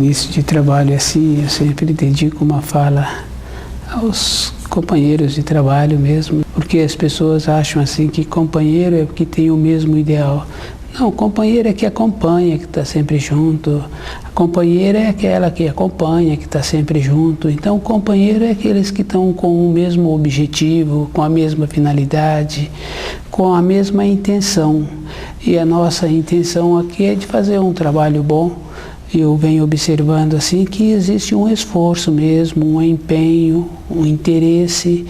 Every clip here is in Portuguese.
início de trabalho assim, eu sempre dedico uma fala aos companheiros de trabalho mesmo, porque as pessoas acham assim que companheiro é porque tem o mesmo ideal. Não, companheiro é que acompanha, que está sempre junto. A companheira é aquela que acompanha, que está sempre junto. Então, companheiro é aqueles que estão com o mesmo objetivo, com a mesma finalidade, com a mesma intenção. E a nossa intenção aqui é de fazer um trabalho bom. Eu venho observando assim que existe um esforço mesmo, um empenho, um interesse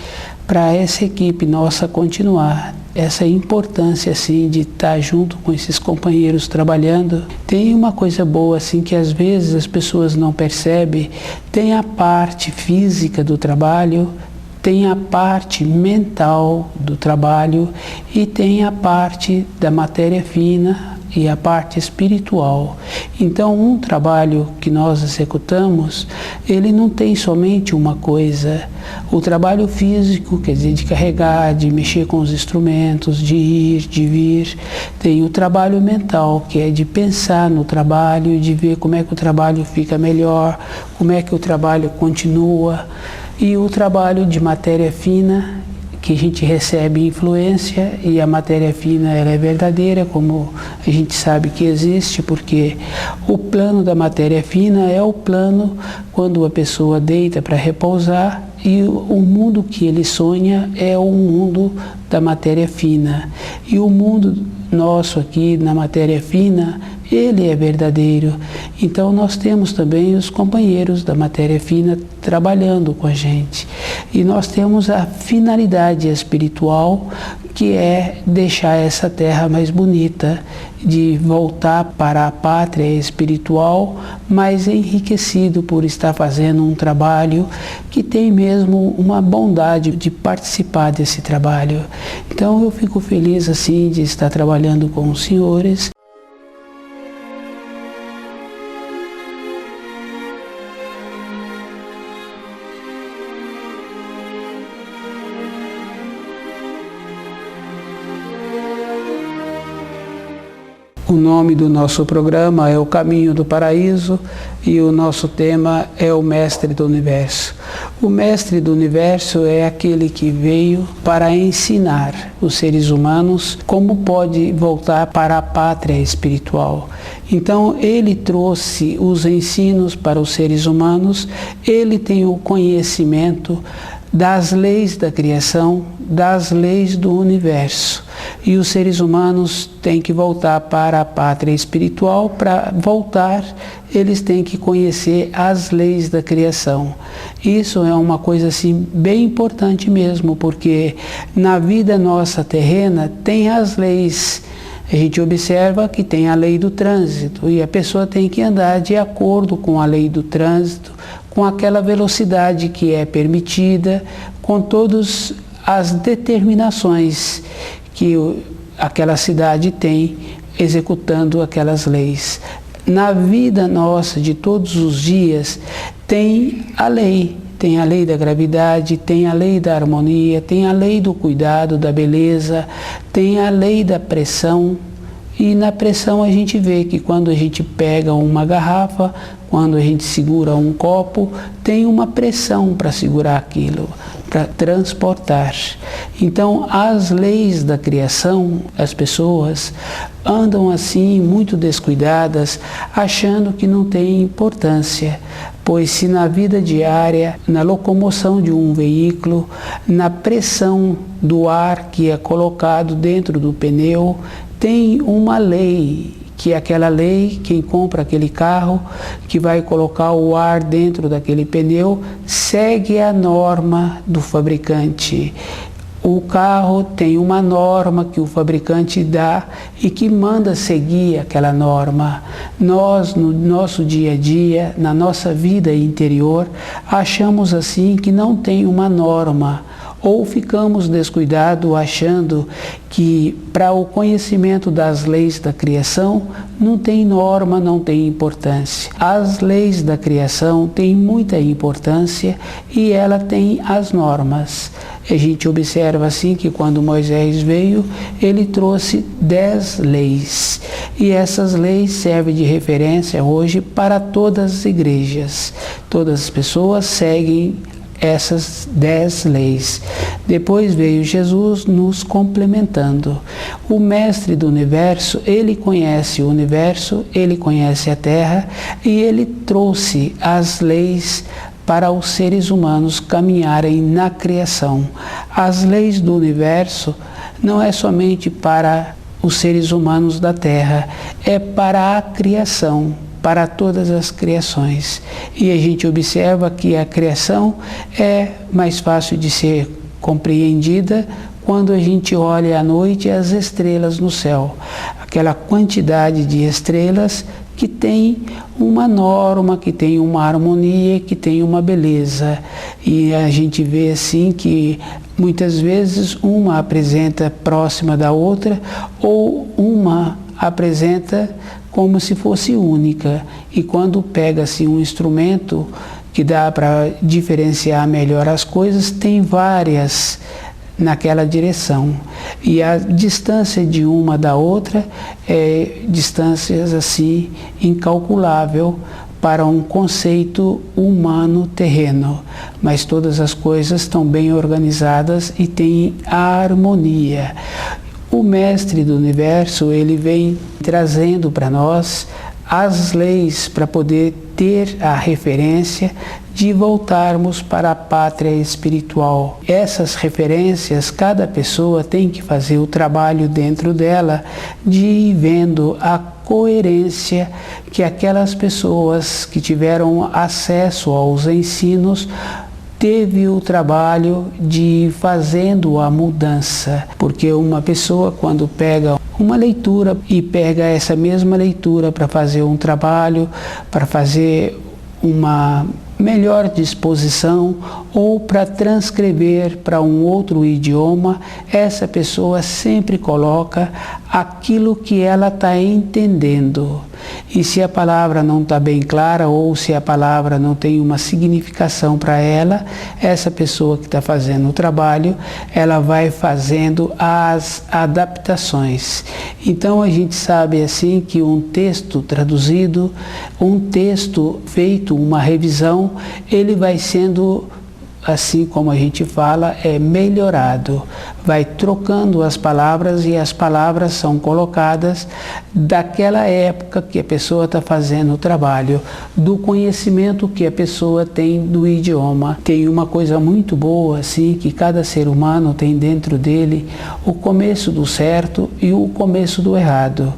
para essa equipe nossa continuar. Essa importância assim de estar junto com esses companheiros trabalhando. Tem uma coisa boa assim que às vezes as pessoas não percebem, tem a parte física do trabalho, tem a parte mental do trabalho e tem a parte da matéria fina e a parte espiritual. Então, um trabalho que nós executamos, ele não tem somente uma coisa. O trabalho físico, quer dizer, de carregar, de mexer com os instrumentos, de ir, de vir. Tem o trabalho mental, que é de pensar no trabalho, de ver como é que o trabalho fica melhor, como é que o trabalho continua. E o trabalho de matéria fina, que a gente recebe influência, e a matéria fina ela é verdadeira, como a gente sabe que existe, porque o plano da matéria fina é o plano quando a pessoa deita para repousar, e o mundo que ele sonha é o mundo da matéria fina. E o mundo nosso aqui na matéria fina, ele é verdadeiro. Então nós temos também os companheiros da matéria fina trabalhando com a gente. E nós temos a finalidade espiritual, que é deixar essa terra mais bonita, de voltar para a pátria espiritual, mais enriquecido por estar fazendo um trabalho que tem mesmo uma bondade de participar desse trabalho. Então eu fico feliz assim de estar trabalhando com os senhores. O nome do nosso programa é O Caminho do Paraíso e o nosso tema é o Mestre do Universo. O Mestre do Universo é aquele que veio para ensinar os seres humanos como pode voltar para a pátria espiritual. Então ele trouxe os ensinos para os seres humanos, ele tem o conhecimento das leis da criação, das leis do universo. E os seres humanos têm que voltar para a pátria espiritual. Para voltar, eles têm que conhecer as leis da criação. Isso é uma coisa assim bem importante mesmo, porque na vida nossa terrena tem as leis. A gente observa que tem a lei do trânsito e a pessoa tem que andar de acordo com a lei do trânsito, com aquela velocidade que é permitida, com todas as determinações que aquela cidade tem executando aquelas leis. Na vida nossa de todos os dias tem a lei da gravidade, tem a lei da harmonia, tem a lei do cuidado, da beleza, tem a lei da pressão. E na pressão a gente vê que quando a gente pega uma garrafa, quando a gente segura um copo, tem uma pressão para segurar aquilo, para transportar. Então, as leis da criação, as pessoas andam assim muito descuidadas, achando que não tem importância. Pois se na vida diária, na locomoção de um veículo, na pressão do ar que é colocado dentro do pneu, tem uma lei, que é aquela lei, quem compra aquele carro, que vai colocar o ar dentro daquele pneu, segue a norma do fabricante. O carro tem uma norma que o fabricante dá e que manda seguir aquela norma. Nós, no nosso dia a dia, na nossa vida interior, achamos assim que não tem uma norma. Ou ficamos descuidados achando que para o conhecimento das leis da criação não tem norma, não tem importância. As leis da criação têm muita importância e ela tem as normas. A gente observa assim que quando Moisés veio, ele trouxe 10 leis. E essas leis servem de referência hoje para todas as igrejas. Todas as pessoas seguem essas 10 leis. Depois veio Jesus nos complementando. O mestre do universo, ele conhece o universo, ele conhece a Terra e ele trouxe as leis para os seres humanos caminharem na criação. As leis do universo não é somente para os seres humanos da Terra, é para a criação, para todas as criações. E a gente observa que a criação é mais fácil de ser compreendida quando a gente olha à noite as estrelas no céu. Aquela quantidade de estrelas que tem uma norma, que tem uma harmonia, que tem uma beleza. E a gente vê assim que muitas vezes uma apresenta próxima da outra ou uma apresenta como se fosse única. E quando pega-se um instrumento que dá para diferenciar melhor as coisas, tem várias naquela direção. E a distância de uma da outra é distâncias assim incalculável para um conceito humano terreno. Mas todas as coisas estão bem organizadas e têm a harmonia. O mestre do universo, ele vem trazendo para nós as leis para poder ter a referência de voltarmos para a pátria espiritual. Essas referências, cada pessoa tem que fazer o trabalho dentro dela de ir vendo a coerência que aquelas pessoas que tiveram acesso aos ensinos teve o trabalho de ir fazendo a mudança, porque uma pessoa quando pega uma leitura e pega essa mesma leitura para fazer um trabalho, para fazer uma melhor disposição ou para transcrever para um outro idioma, essa pessoa sempre coloca aquilo que ela está entendendo. E se a palavra não está bem clara ou se a palavra não tem uma significação para ela, essa pessoa que está fazendo o trabalho, ela vai fazendo as adaptações. Então a gente sabe assim que um texto traduzido, um texto feito, uma revisão, ele vai sendo, assim como a gente fala, melhorado. Vai trocando as palavras e as palavras são colocadas daquela época que a pessoa está fazendo o trabalho, do conhecimento que a pessoa tem do idioma. Tem uma coisa muito boa, assim, que cada ser humano tem dentro dele o começo do certo e o começo do errado.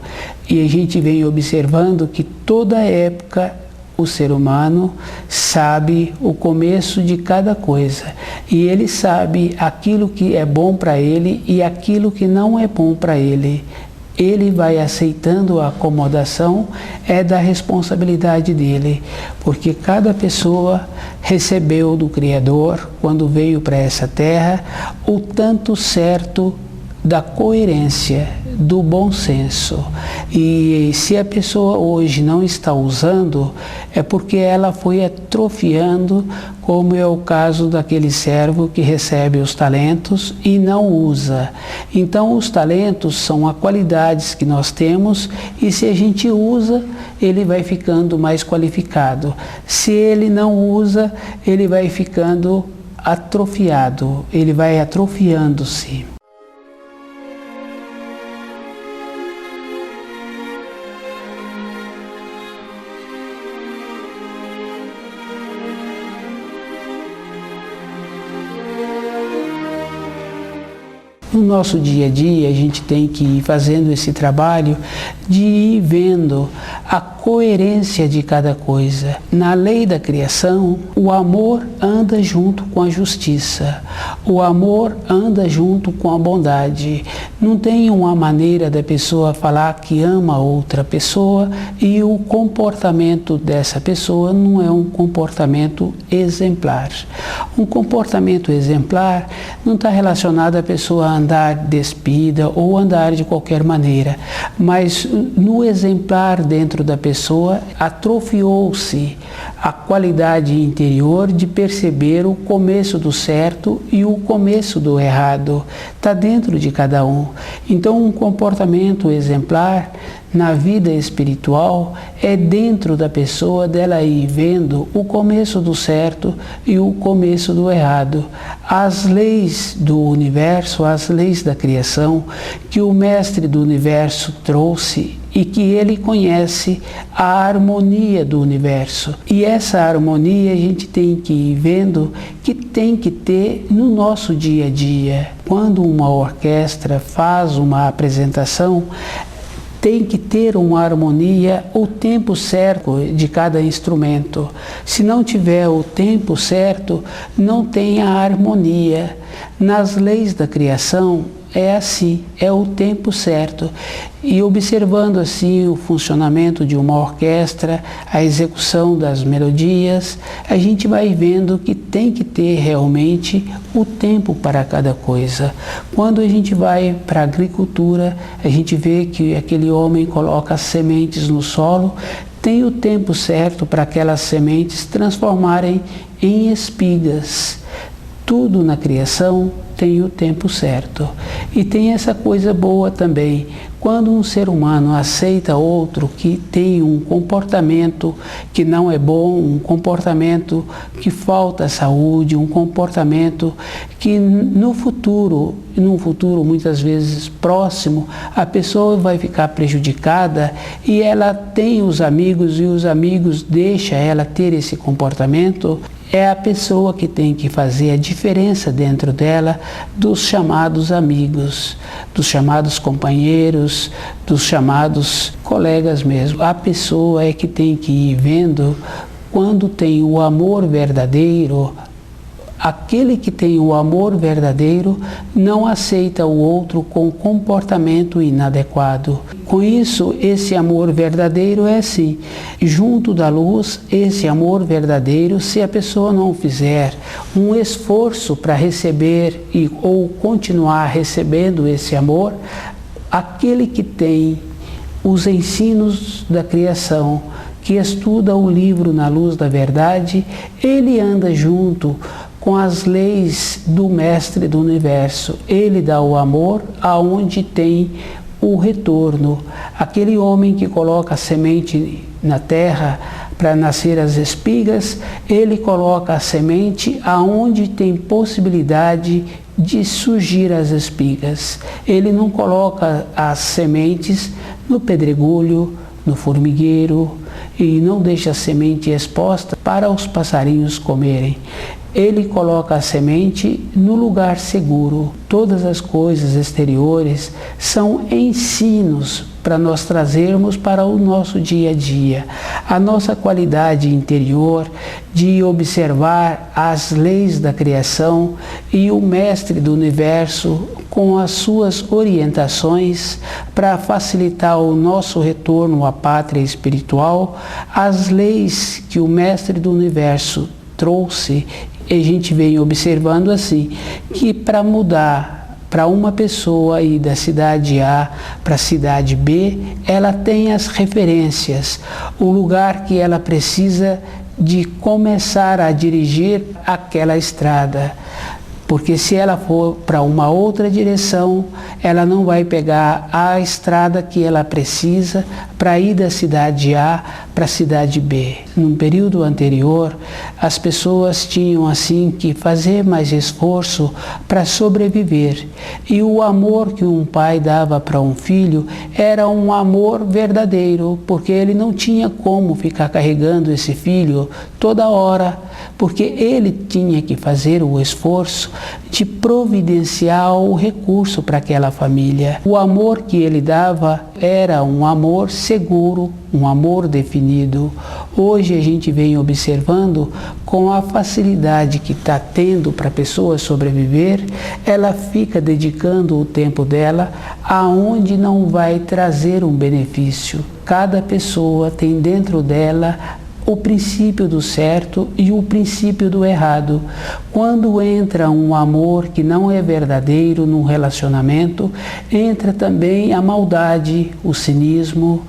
E a gente vem observando que toda época o ser humano sabe o começo de cada coisa e ele sabe aquilo que é bom para ele e aquilo que não é bom para ele. Ele vai aceitando a acomodação, é da responsabilidade dele, porque cada pessoa recebeu do Criador, quando veio para essa terra, o tanto certo da coerência, do bom senso. E se a pessoa hoje não está usando, é porque ela foi atrofiando, como é o caso daquele servo que recebe os talentos e não usa. Então os talentos são as qualidades que nós temos e se a gente usa, ele vai ficando mais qualificado. Se ele não usa, ele vai ficando atrofiado, ele vai atrofiando-se. No nosso dia a dia, a gente tem que ir fazendo esse trabalho de ir vendo a coerência de cada coisa. Na lei da criação, o amor anda junto com a justiça. O amor anda junto com a bondade. Não tem uma maneira da pessoa falar que ama outra pessoa e o comportamento dessa pessoa não é um comportamento exemplar. Um comportamento exemplar não está relacionado à pessoa andar despida ou andar de qualquer maneira, mas no exemplar dentro da pessoa atrofiou-se a qualidade interior de perceber o começo do certo e o começo do errado. está dentro de cada um. Então, um comportamento exemplar na vida espiritual é dentro da pessoa, dela ir vendo o começo do certo e o começo do errado. As leis do universo, as leis da criação que o Mestre do Universo trouxe e que ele conhece a harmonia do universo. E essa harmonia a gente tem que ir vendo que tem que ter no nosso dia a dia. Quando uma orquestra faz uma apresentação, tem que ter uma harmonia, o tempo certo de cada instrumento. Se não tiver o tempo certo, não tem a harmonia. Nas leis da criação é assim, é o tempo certo. E observando assim o funcionamento de uma orquestra, a execução das melodias, a gente vai vendo que tem que ter realmente o tempo para cada coisa. Quando a gente vai para a agricultura, a gente vê que aquele homem coloca as sementes no solo, tem o tempo certo para aquelas sementes transformarem em espigas. Tudo na criação tem o tempo certo. E tem essa coisa boa também. Quando um ser humano aceita outro que tem um comportamento que não é bom, um comportamento que falta saúde, um comportamento que num futuro muitas vezes próximo, a pessoa vai ficar prejudicada e ela tem os amigos e os amigos deixam ela ter esse comportamento, é a pessoa que tem que fazer a diferença dentro dela dos chamados amigos, dos chamados companheiros, dos chamados colegas mesmo. A pessoa é que tem que ir vendo quando tem o amor verdadeiro. Aquele que tem o amor verdadeiro não aceita o outro com comportamento inadequado. Com isso, esse amor verdadeiro é assim, junto da luz, esse amor verdadeiro, se a pessoa não fizer um esforço para receber ou continuar recebendo esse amor, aquele que tem os ensinos da criação, que estuda o livro Na Luz da Verdade, ele anda junto com as leis do Mestre do Universo. Ele dá o amor aonde tem o retorno. Aquele homem que coloca a semente na terra para nascer as espigas, ele coloca a semente aonde tem possibilidade de surgir as espigas. Ele não coloca as sementes no pedregulho, no formigueiro, e não deixa a semente exposta para os passarinhos comerem. Ele coloca a semente no lugar seguro. Todas as coisas exteriores são ensinos para nós trazermos para o nosso dia a dia. A nossa qualidade interior de observar as leis da criação e o Mestre do Universo com as suas orientações para facilitar o nosso retorno à pátria espiritual, as leis que o Mestre do Universo trouxe. E a gente vem observando assim, que para mudar para uma pessoa ir da cidade A para a cidade B, ela tem as referências, o lugar que ela precisa de começar a dirigir aquela estrada. Porque se ela for para uma outra direção, ela não vai pegar a estrada que ela precisa para ir da cidade A para a cidade B. Num período anterior, as pessoas tinham assim que fazer mais esforço para sobreviver. E o amor que um pai dava para um filho era um amor verdadeiro, porque ele não tinha como ficar carregando esse filho toda hora, porque ele tinha que fazer o esforço de providenciar o recurso para aquela família. O amor que ele dava era um amor seguro, um amor definido. Hoje a gente vem observando com a facilidade que está tendo para a pessoa sobreviver, ela fica dedicando o tempo dela aonde não vai trazer um benefício. Cada pessoa tem dentro dela o princípio do certo e o princípio do errado. Quando entra um amor que não é verdadeiro num relacionamento, entra também a maldade, o cinismo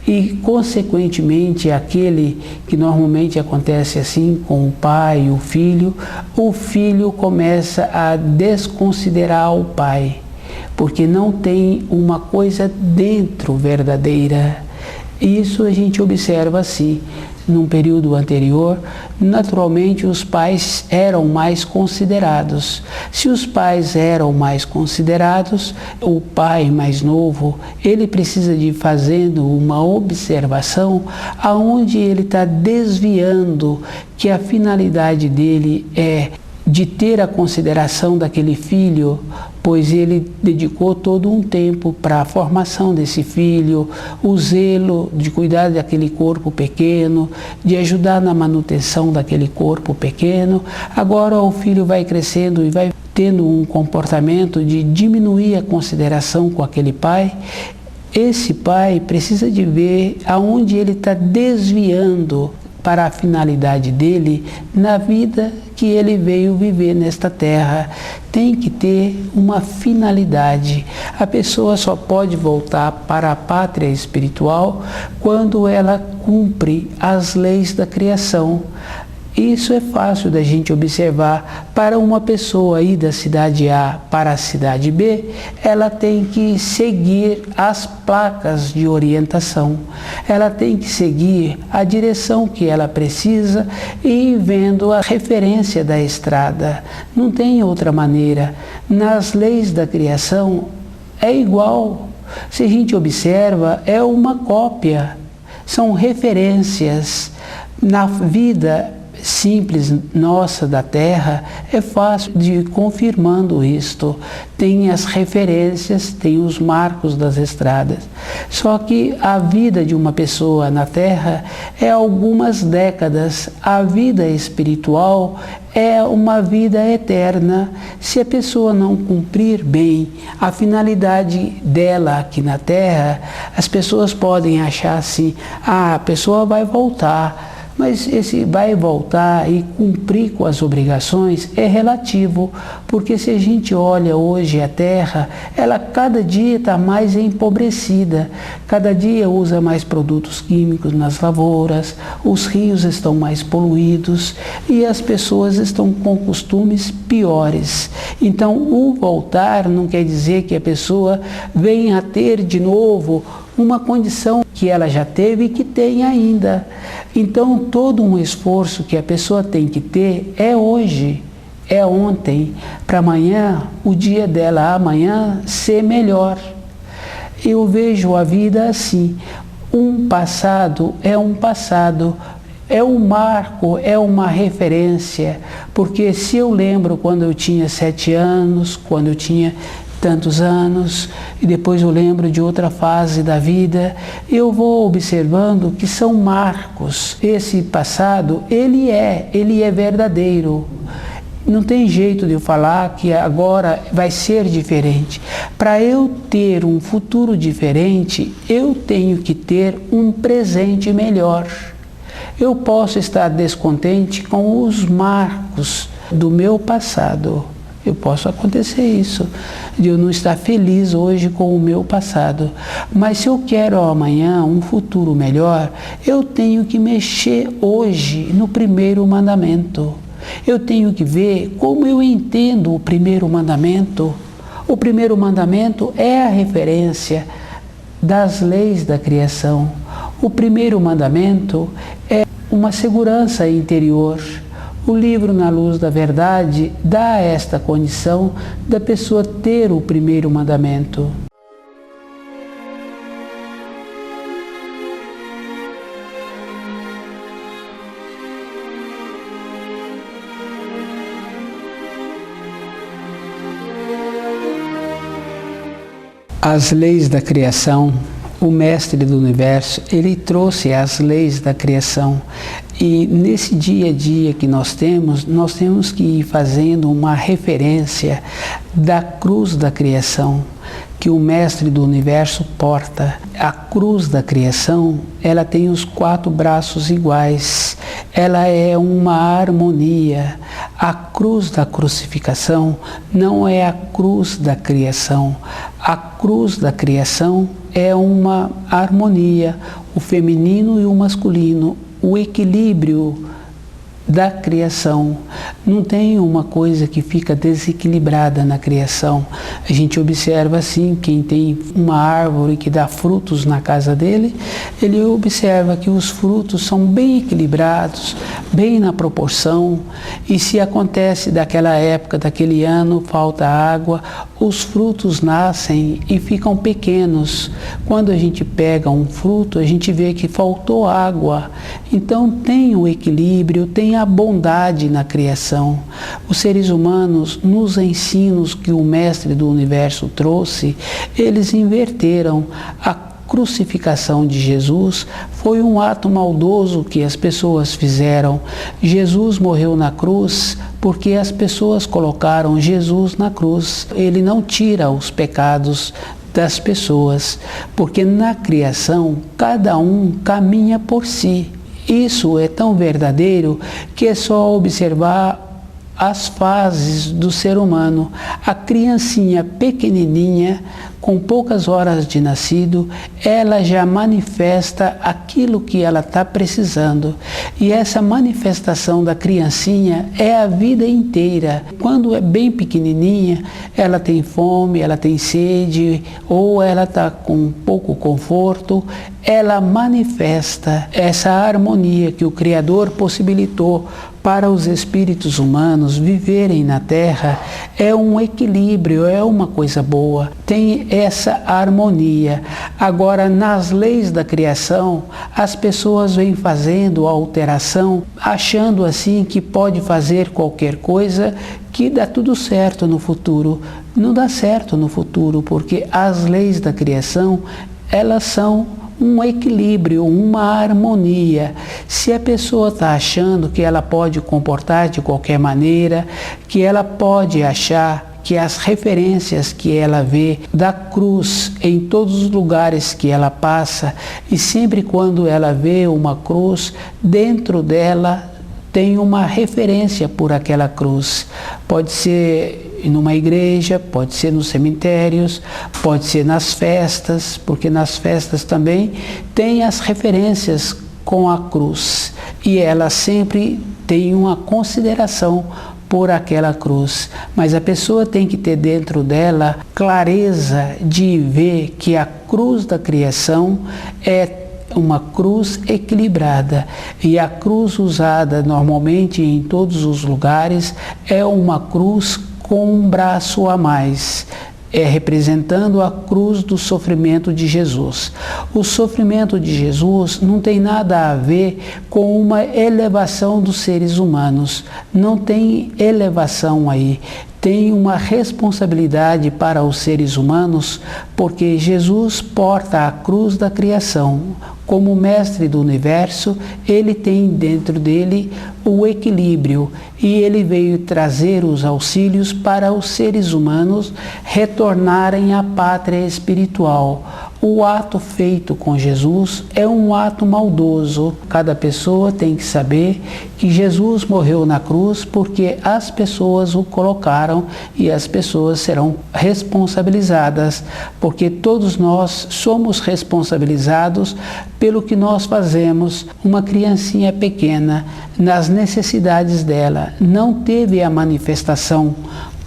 e, consequentemente, aquele que normalmente acontece assim com o pai e o filho começa a desconsiderar o pai. porque não tem uma coisa dentro verdadeira. Isso a gente observa assim. Num período anterior, naturalmente os pais eram mais considerados. Se os pais eram mais considerados, o pai mais novo, ele precisa de ir fazendo uma observação aonde ele está desviando, que a finalidade dele é de ter a consideração daquele filho, pois ele dedicou todo um tempo para a formação desse filho, o zelo de cuidar daquele corpo pequeno, de ajudar na manutenção daquele corpo pequeno. Agora o filho vai crescendo e vai tendo um comportamento de diminuir a consideração com aquele pai. Esse pai precisa de ver aonde ele está desviando para a finalidade dele na vida que ele veio viver nesta terra. Tem que ter uma finalidade. A pessoa só pode voltar para a pátria espiritual quando ela cumpre as leis da criação. Isso é fácil da gente observar. Para uma pessoa ir da cidade A para a cidade B, ela tem que seguir as placas de orientação. Ela tem que seguir a direção que ela precisa e ir vendo a referência da estrada. Não tem outra maneira. Nas leis da criação é igual. Se a gente observa, é uma cópia. São referências. Na vida simples nossa da Terra, é fácil de ir confirmando isto. Tem as referências, tem os marcos das estradas. Só que a vida de uma pessoa na Terra é algumas décadas. A vida espiritual é uma vida eterna. Se a pessoa não cumprir bem a finalidade dela aqui na Terra, as pessoas podem achar assim, a pessoa vai voltar. Mas esse vai voltar e cumprir com as obrigações é relativo, porque se a gente olha hoje a Terra, ela cada dia está mais empobrecida, cada dia usa mais produtos químicos nas lavouras, os rios estão mais poluídos e as pessoas estão com costumes piores. Então, o voltar não quer dizer que a pessoa venha a ter de novo uma condição que ela já teve e que tem ainda. Então, todo um esforço que a pessoa tem que ter é hoje, é ontem, para amanhã, o dia dela amanhã ser melhor. Eu vejo a vida assim, um passado, é um marco, é uma referência, porque se eu lembro quando eu tinha 7 anos, quando eu tinha tantos anos, e depois eu lembro de outra fase da vida, eu vou observando que são marcos. Esse passado, ele é verdadeiro. Não tem jeito de eu falar que agora vai ser diferente. Para eu ter um futuro diferente, eu tenho que ter um presente melhor. Eu posso estar descontente com os marcos do meu passado. Eu posso acontecer isso, de eu não estar feliz hoje com o meu passado. Mas se eu quero amanhã um futuro melhor, eu tenho que mexer hoje no primeiro mandamento. Eu tenho que ver como eu entendo o primeiro mandamento. O primeiro mandamento é a referência das leis da criação. O primeiro mandamento é uma segurança interior. O livro Na Luz da Verdade dá esta condição da pessoa ter o primeiro mandamento. As leis da criação, o mestre do universo, ele trouxe as leis da criação. E nesse dia a dia que nós temos que ir fazendo uma referência da cruz da criação que o mestre do universo porta. A cruz da criação, ela tem os 4 braços iguais. Ela é uma harmonia. A cruz da crucificação não é a cruz da criação. A cruz da criação é uma harmonia, o feminino e o masculino, o equilíbrio da criação. Não tem uma coisa que fica desequilibrada na criação. A gente observa assim, quem tem uma árvore que dá frutos na casa dele, ele observa que os frutos são bem equilibrados, bem na proporção, e se acontece daquela época, daquele ano, falta água, os frutos nascem e ficam pequenos. Quando a gente pega um fruto, a gente vê que faltou água. Então tem o equilíbrio, tem a bondade na criação. Os seres humanos, nos ensinos que o Mestre do Universo trouxe, eles inverteram. A crucificação de Jesus foi um ato maldoso que as pessoas fizeram. Jesus morreu na cruz porque as pessoas colocaram Jesus na cruz. Ele não tira os pecados das pessoas, porque na criação cada um caminha por si. Isso é tão verdadeiro que é só observar as fases do ser humano. A criancinha pequenininha, com poucas horas de nascido, ela já manifesta aquilo que ela está precisando. E essa manifestação da criancinha é a vida inteira. Quando é bem pequenininha, ela tem fome, ela tem sede, ou ela está com pouco conforto, ela manifesta essa harmonia que o Criador possibilitou para os espíritos humanos viverem na Terra. É um equilíbrio, é uma coisa boa, tem essa harmonia. Agora, nas leis da criação, as pessoas vêm fazendo alteração, achando assim que pode fazer qualquer coisa que dá tudo certo no futuro. Não dá certo no futuro, porque as leis da criação, elas são um equilíbrio, uma harmonia. Se a pessoa está achando que ela pode comportar de qualquer maneira, que ela pode achar que as referências que ela vê da cruz em todos os lugares que ela passa, e sempre quando ela vê uma cruz, dentro dela tem uma referência por aquela cruz. Pode ser numa igreja, pode ser nos cemitérios, pode ser nas festas, porque nas festas também tem as referências com a cruz. E ela sempre tem uma consideração por aquela cruz. Mas a pessoa tem que ter dentro dela clareza de ver que a cruz da criação é uma cruz equilibrada, e a cruz usada normalmente em todos os lugares é uma cruz com um braço a mais, representando a cruz do sofrimento de Jesus. O sofrimento de Jesus não tem nada a ver com uma elevação dos seres humanos, não tem elevação aí. Tem uma responsabilidade para os seres humanos, porque Jesus porta a cruz da criação. Como Mestre do Universo, ele tem dentro dele o equilíbrio, e ele veio trazer os auxílios para os seres humanos retornarem à pátria espiritual. O ato feito com Jesus é um ato maldoso. Cada pessoa tem que saber que Jesus morreu na cruz porque as pessoas o colocaram, e as pessoas serão responsabilizadas, porque todos nós somos responsabilizados pelo que nós fazemos. Uma criancinha pequena, nas necessidades dela, não teve a manifestação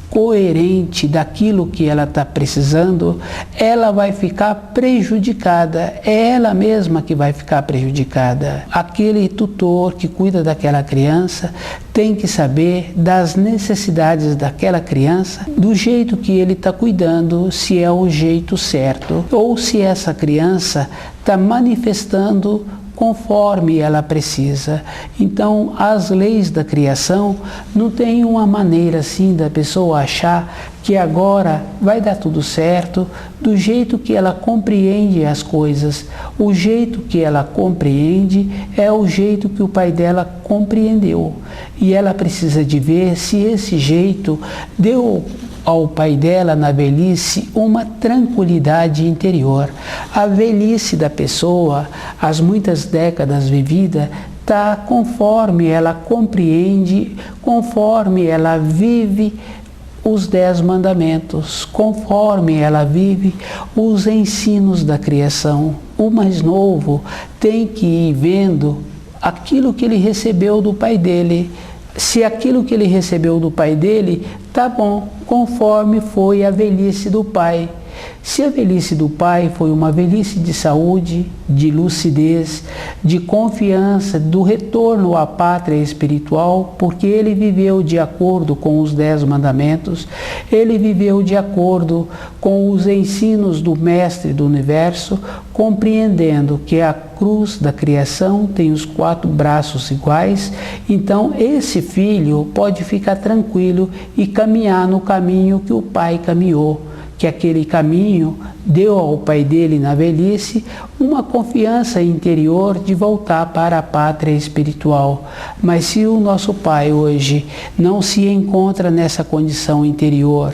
coerente daquilo que ela está precisando, ela vai ficar prejudicada, é ela mesma que vai ficar prejudicada. Aquele tutor que cuida daquela criança tem que saber das necessidades daquela criança, do jeito que ele está cuidando, se é o jeito certo, ou se essa criança está manifestando conforme ela precisa. Então, as leis da criação não tem uma maneira assim da pessoa achar que agora vai dar tudo certo do jeito que ela compreende as coisas. O jeito que ela compreende é o jeito que o pai dela compreendeu. E ela precisa de ver se esse jeito deu ao pai dela na velhice uma tranquilidade interior. A velhice da pessoa, as muitas décadas vividas, está conforme ela compreende, conforme ela vive os 10 mandamentos, conforme ela vive os ensinos da criação. O mais novo tem que ir vendo aquilo que ele recebeu do pai dele. Se aquilo que ele recebeu do pai dele, tá bom, conforme foi a velhice do pai. Se a velhice do pai foi uma velhice de saúde, de lucidez, de confiança, do retorno à pátria espiritual, porque ele viveu de acordo com os 10 mandamentos, ele viveu de acordo com os ensinos do Mestre do Universo, compreendendo que a cruz da criação tem os 4 braços iguais, então esse filho pode ficar tranquilo e caminhar no caminho que o pai caminhou, que aquele caminho deu ao pai dele na velhice uma confiança interior de voltar para a pátria espiritual. Mas se o nosso pai hoje não se encontra nessa condição interior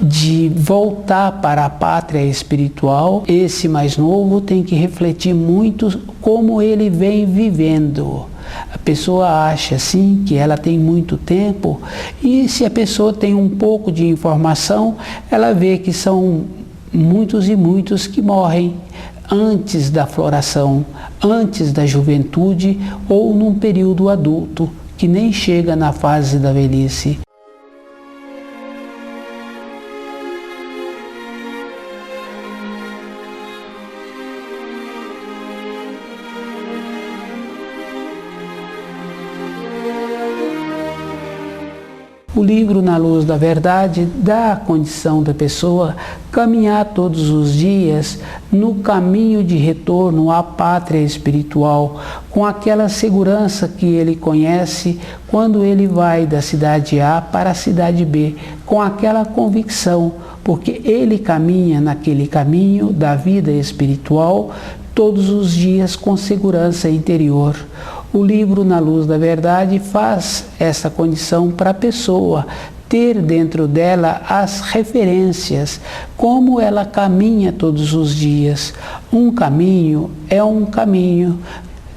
de voltar para a pátria espiritual, esse mais novo tem que refletir muito como ele vem vivendo. A pessoa acha sim que ela tem muito tempo, e se a pessoa tem um pouco de informação, ela vê que são muitos e muitos que morrem antes da floração, antes da juventude ou num período adulto, que nem chega na fase da velhice. O livro Na Luz da Verdade dá a condição da pessoa caminhar todos os dias no caminho de retorno à pátria espiritual, com aquela segurança que ele conhece quando ele vai da cidade A para a cidade B, com aquela convicção, porque ele caminha naquele caminho da vida espiritual todos os dias com segurança interior. O livro Na Luz da Verdade faz essa condição para a pessoa ter dentro dela as referências, como ela caminha todos os dias. Um caminho é um caminho,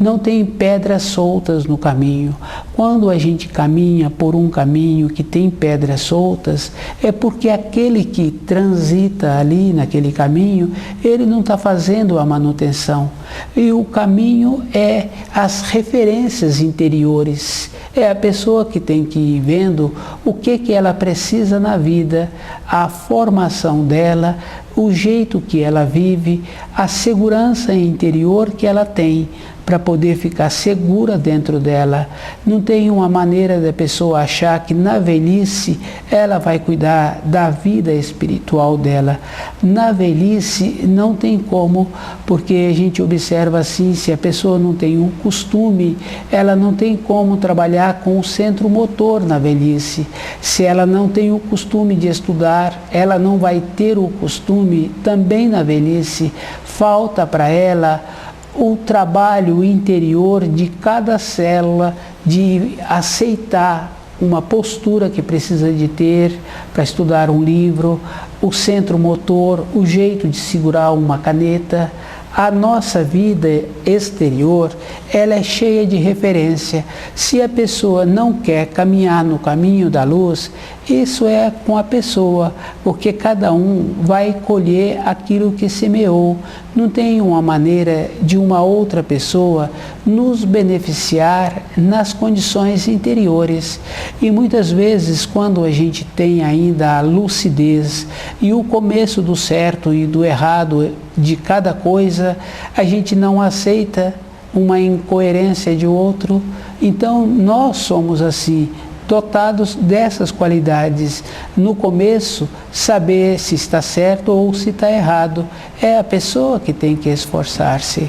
não tem pedras soltas no caminho. Quando a gente caminha por um caminho que tem pedras soltas, é porque aquele que transita ali naquele caminho, ele não está fazendo a manutenção. E o caminho é as referências interiores. É a pessoa que tem que ir vendo o que ela precisa na vida, a formação dela, o jeito que ela vive, a segurança interior que ela tem para poder ficar segura dentro dela. Não tem uma maneira da pessoa achar que na velhice ela vai cuidar da vida espiritual dela. Na velhice não tem como, porque a gente observa assim, se a pessoa não tem um costume, ela não tem como trabalhar com o centro motor na velhice. Se ela não tem o costume de estudar, ela não vai ter o costume também na velhice. Falta para ela o trabalho interior de cada célula, de aceitar uma postura que precisa de ter para estudar um livro, o centro motor, o jeito de segurar uma caneta. A nossa vida exterior, ela é cheia de referência. Se a pessoa não quer caminhar no caminho da luz, isso é com a pessoa, porque cada um vai colher aquilo que semeou. Não tem uma maneira de uma outra pessoa nos beneficiar nas condições interiores. E muitas vezes, quando a gente tem ainda a lucidez e o começo do certo e do errado de cada coisa, a gente não aceita uma incoerência de outro. Então nós somos assim, dotados dessas qualidades. No começo, saber se está certo ou se está errado. É a pessoa que tem que esforçar-se.